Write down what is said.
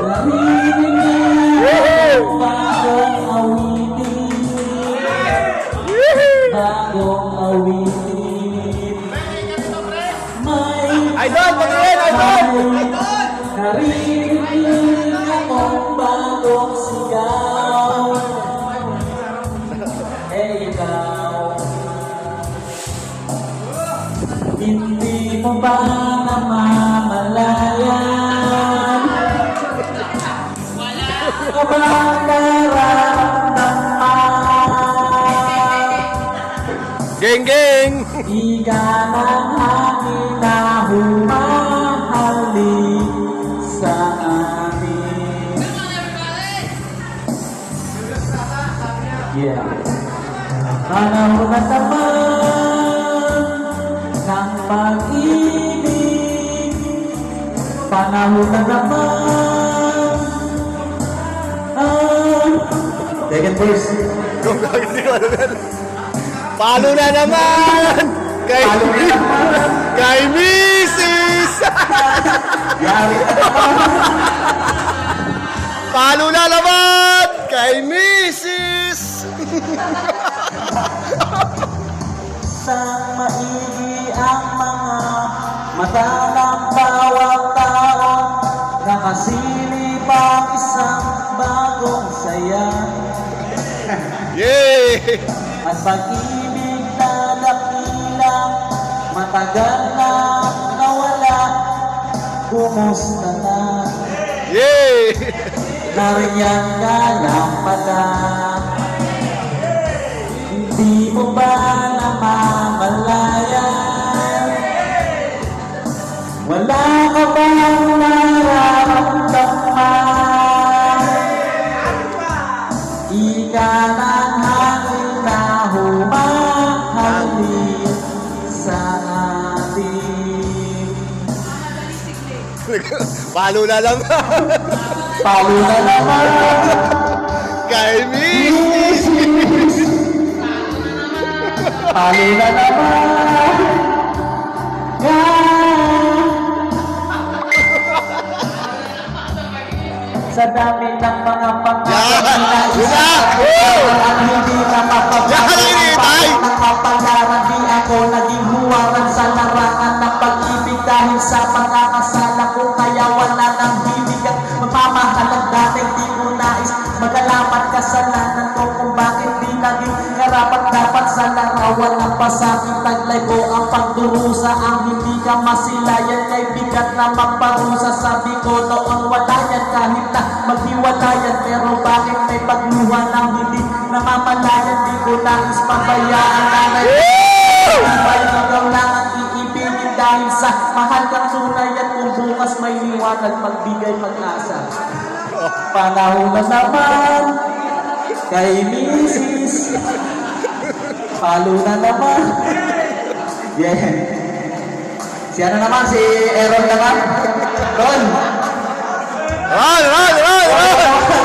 Narinig ang bagong awitin, bagong awitin. May Idol! Pag-iin! Idol! narinig akong bagong sigaw. Ikaw, hindi mo ba namamalayan? Kapag nararamdaman, Geng, geng! ika ng hangin na humahalik sa amin. Yeah. Panahon na naman ng pag-ibig, panahon na naman. Second verse. Palo na naman! Kay, kay Mrs. Yari na naman. Palo na naman! Kay Mrs. Sang maigi ang mga mata ng bawat tao, nakasilip ang isang bagong saya. Yay! At pag-ibig na dakilang matagal na nawala, kumusta na? Yay! Nariyan ka lang pala. Hindi mo ba namamalayan? Wala ka bang nararamdaman? Ika ng hangin na humahalik sa atin. Palo na naman! Palo na naman. Kay Mrs. Palo na naman. Sa dami ng mga pangarap na isa at hindi na mapapagpapalit ng mapagaran, di ako naging huwaran sa larangan ng pag-ibig dahil sa pagkakasala ko, kaya wala nang hilig at magmamahalang dating di ko nais magalaman kasalanan ko kung bakit di naging karapat dapat sa larawan ng pasakit. Taglay ko ang pagdurusa, ang hindi ka masilayan kay bigat na magparusa. Sabi ko noon wala yan kahit na maghiwalayan, pero bakit may pagluha ng hindi namamalayan? Di ko nais pabayaan nanay. Iba'y ikaw lang ang iibigin dahil sa mahal kang tunay at kung bukas may liwanag magbigay pag-asa. Panahon na naman kay Mrs. Palo na naman. Yeah. Si ano naman? Si Aaron naman? Ron! Ron!